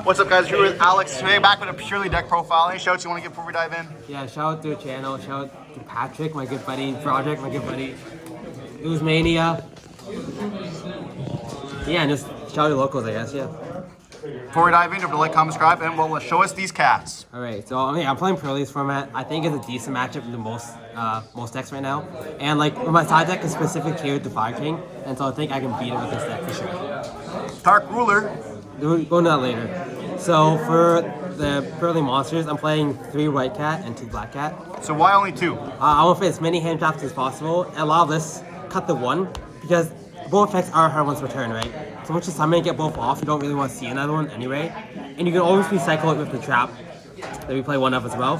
What's up, guys? Here with Alex today, back with a Purrely deck profile. Any shouts you want to give before we dive in? Yeah, shout out to the channel. Shout out to Patrick, my good buddy. Project, my good buddy. Oozmania. Yeah, and just shout out to locals, I guess. Yeah. Before we dive in, don't forget to like, comment, subscribe, and we'll show us these cats. All right, so I'm playing Purrely's format. I think it's a decent matchup in the most decks right now. And like my side deck is specifically catered to Fire King, and so I think I can beat it with this deck for sure. Dark Ruler. We'll go into that later. So for the Purrely monsters, I'm playing 3 white cat and 2 black cat. So why only 2? I want to play as many hand traps as possible and allow this cut the 1 because both effects are hard ones per turn, right? So once you summon and get both off, you don't really want to see another one anyway. And you can always recycle it with the trap that we play one of as well.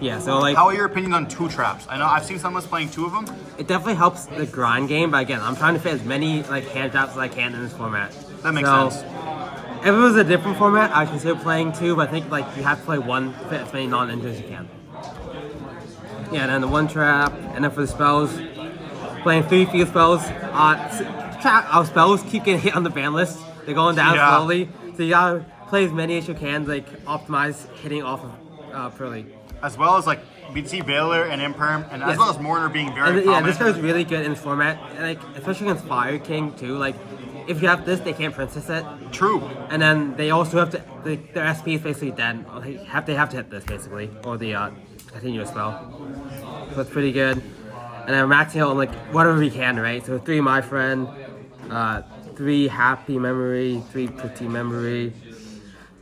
Yeah, so like... How are your opinions on 2 traps? I know I've seen someone's playing 2 of them. It definitely helps the grind game, but again, I'm trying to fit as many like hand traps as I can in this format. That makes sense. If it was a different format, I'd consider playing 2, but I think like you have to play 1 to fit as many non-engines as you can. Yeah, and then the 1 trap, and then for the spells, playing 3 field spells. Our spells keep getting hit on the ban list. They're going down slowly, so you gotta play as many as you can to like optimize hitting off of Purrely. As well as like we see Veiler and Imperm, and as well as Mourner being very yeah, this card's really good in this format, and like especially against Fire King too. Like if you have this, they can't princess it. True. And then they also have to their SP is basically dead. They have to hit this basically, or the continuous spell. So it's pretty good. And then maxing out on like whatever we can, right? So 3 My Friend, 3 Happy Memory, 3 Pretty Memory,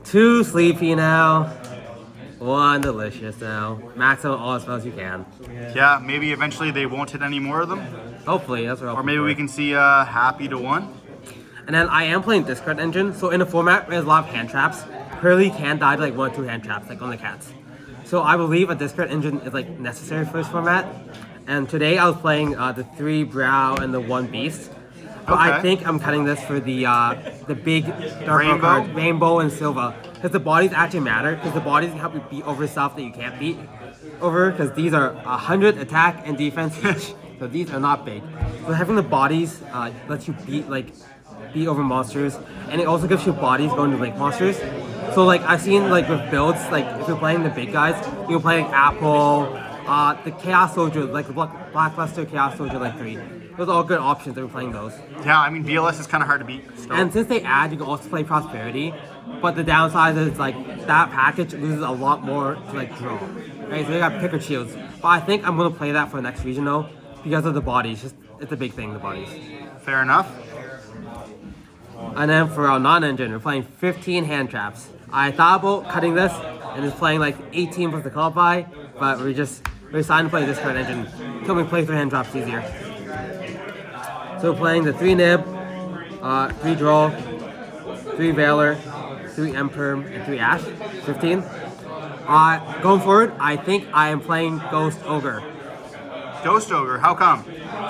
2 Sleepy now, 1 Delicious now. Max out all the spells you can. Yeah, maybe eventually they won't hit any more of them. Hopefully, that's what. Or maybe we can see Happy to 1. And then I am playing Discard Engine, so in a format where there's a lot of hand traps, Purrely can die to like 1 or 2 hand traps, like on the cats. So I believe a Discard Engine is like necessary for this format. And today I was playing the 3 Brow and the 1 Beast. But I think I'm cutting this for the big dark card, Rainbow and Silva. Because the bodies actually matter, because the bodies can help you beat over stuff that you can't beat over, because these are 100 attack and defense each. So these are not big. So having the bodies lets you beat over monsters, and it also gives you bodies going to link monsters. So like I've seen like with builds, like if you're playing the big guys, you can play like Apple, the Chaos Soldier, like the Blackluster Chaos Soldier, like 3. Those are all good options if you're playing those. Yeah, I mean VLS is kind of hard to beat still. And since they add, you can also play Prosperity, but the downside is like that package loses a lot more to like draw. Right, so they got Picker Shields, but I think I'm gonna play that for the next region though, because of the bodies. It's a big thing, the bodies. Fair enough. And then for our non-engine, we're playing 15 hand traps. I thought about cutting this and just playing like 18 plus the qualify, but we decided to play this card engine. Can we play 3 hand drops easier? So we're playing the 3 Nib, 3 Draw, 3 Veiler, 3 Emperor, and 3 Ash. 15. Going forward, I think I am playing Ghost Ogre. Ghost Ogre, how come?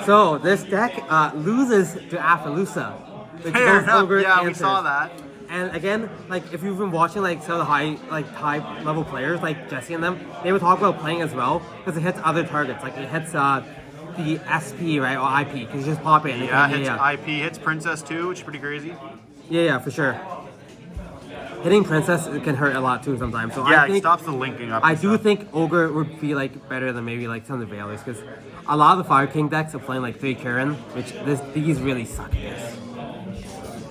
So this deck loses to Appaloosa. Fair enough. Yeah, we saw that. And again, like if you've been watching like some of the high level players like Jesse and them, they would talk about playing as well because it hits other targets. Like it hits the SP, right, or IP, because you just pop it. And hits IP, hits Princess too, which is pretty crazy. Yeah, for sure. Hitting Princess can hurt a lot too sometimes. So yeah, I think, it stops the linking up. I do think Ogre would be like better than maybe like some of the Veilers, because a lot of the Fire King decks are playing like 3 Kirin, which these really suck at this.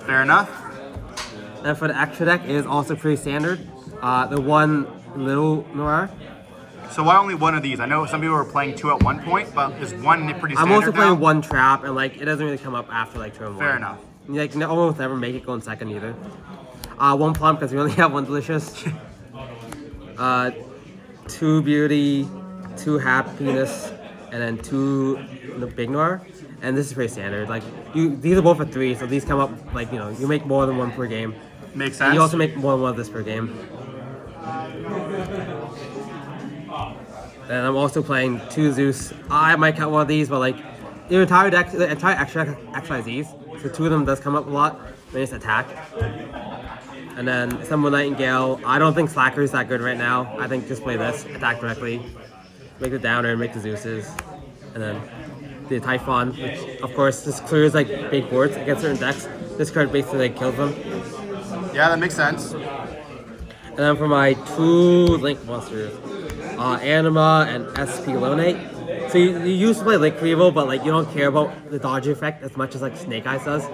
Fair enough. And for the extra deck, it is also pretty standard. The 1 Little Noir. So why only 1 of these? I know some people were playing 2 at one point, but is 1 pretty standard I'm also playing now? 1 Trap, and like it doesn't really come up after like turn 1. Fair enough. Like almost never make it go in second either. 1 Plum, because we only have 1 Delicious. 2 Beauty, 2 Happiness, and then 2 the Big Noir. And this is pretty standard. Like these are both at 3, so these come up like you make more than 1 per game. Makes sense. And you also make more than 1 of this per game. And I'm also playing 2 Zeus. I might cut 1 of these, but like the entire deck, I try actualize these. So 2 of them does come up a lot. They just attack. And then Summer Nightingale. I don't think Slacker is that good right now. I think just play this, attack directly, make the downer, make the Zeuses, and then the Typhon, which of course just clears like big boards against certain decks. This card basically like kills them. Yeah, that makes sense. And then for my two Link monsters, Anima and SP Lonate. So you used to play Link Revo, but like you don't care about the dodge effect as much as like Snake Eyes does.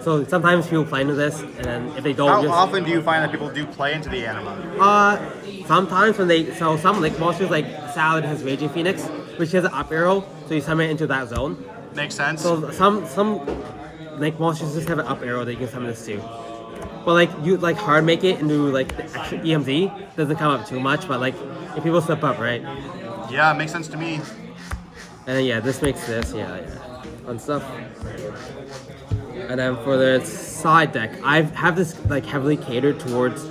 So sometimes people play into this, and then if they don't, How just often do you find that people do play into the anima? sometimes when they some Link monsters like Salad has Raging Phoenix, which has an up arrow, so you summon it into that zone. Makes sense. So some Link monsters just have an up arrow that you can summon this to. But like you like hard make it into like the extra EMZ doesn't come up too much, but like if people slip up, right? Yeah, it makes sense to me. And then yeah, this makes this, yeah. Fun stuff. And then for the side deck, I have this like heavily catered towards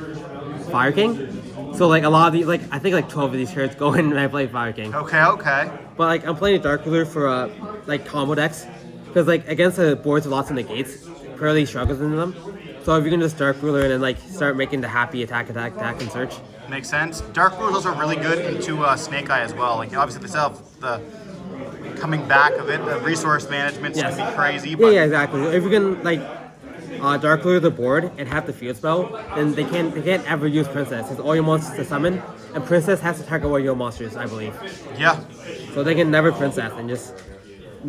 Fire King. So like a lot of these, like I think like 12 of these cards go in when I play Fire King. Okay. But like I'm playing Dark Ruler for like combo decks. Because like against the boards with lots of negates, Purrely struggles into them. So if you can just Dark Ruler and then like start making the happy attack, and search. Makes sense. Dark Ruler is also really good into Snake Eye as well. Like obviously they still have the coming back of it, the resource management Yes. can be crazy. But Yeah, exactly. If you can like Dark Ruler the board and have the field spell, then they can't ever use Princess. It's all your monsters to summon, and Princess has to target all your monsters, I believe. yeah. So they can never Princess and just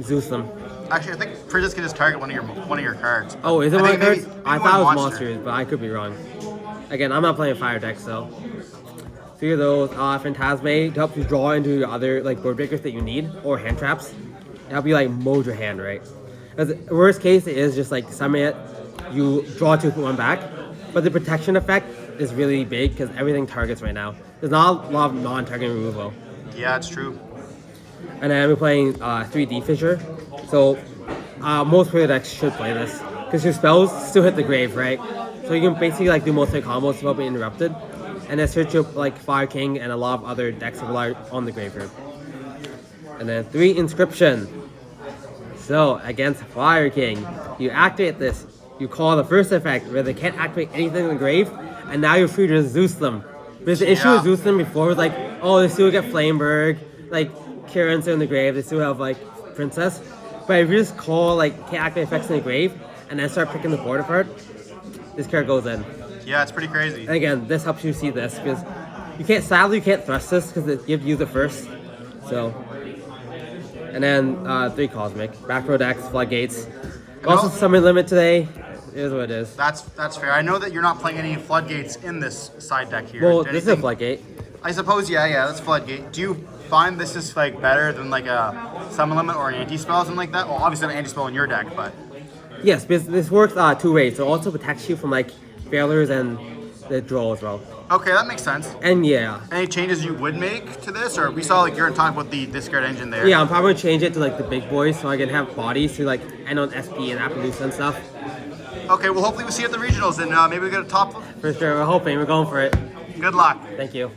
Zeus them. Actually, I think Princess can just target one of your cards. Oh, is it I one think cards? maybe I one thought it was monster. monsters, but I could be wrong. Again, I'm not playing fire deck, so. Three of those. Phantasme to help you draw into your other like board breakers that you need, or hand traps. To help you like mold your hand, right? Because worst case is just like summon it, you draw 2, put 1 back. But the protection effect is really big because everything targets right now. There's not a lot of non-target removal. Yeah, it's true. And then we're playing 3D Fissure. So most player decks should play this because your spells still hit the grave, right? So you can basically like do multi combos without being interrupted, and then search up like Fire King and a lot of other decks that rely on the graveyard. And then 3 Inscription. So against Fire King, you activate this. You call the first effect where they can't activate anything in the grave, and now you're free to Zeus them. Because the issue with Zeus them before was like, oh, they still get Flameberg, like Kieran's in the grave, they still have like Princess. But if you just call like can't activate effects in the grave and then start picking the board apart, this card goes in. Yeah, it's pretty crazy. And again, this helps you see this because sadly you can't thrust this because it gives you the first. So, and then 3 Cosmic, back row decks, Floodgates. Also summon limit today. It is what it is. That's fair. I know that you're not playing any floodgates in this side deck here. Well, this is a Floodgate. I suppose, yeah, that's floodgate. Do you find this is like better than like a summon limit or an anti-spell, something like that? Well, obviously an anti-spell in your deck, but Yes, because this works 2 ways. It also protects you from like failures and the draw as well. okay, that makes sense. And yeah. Any changes you would make to this, or we saw like you're talking about the discard engine there? Yeah, I'm probably gonna change it to like the big boys so I can have bodies to like end on SP and Appaloosa and stuff. Okay, well hopefully we see you at the regionals and maybe we get a top. For sure, we're hoping, we're going for it. Good luck. Thank you.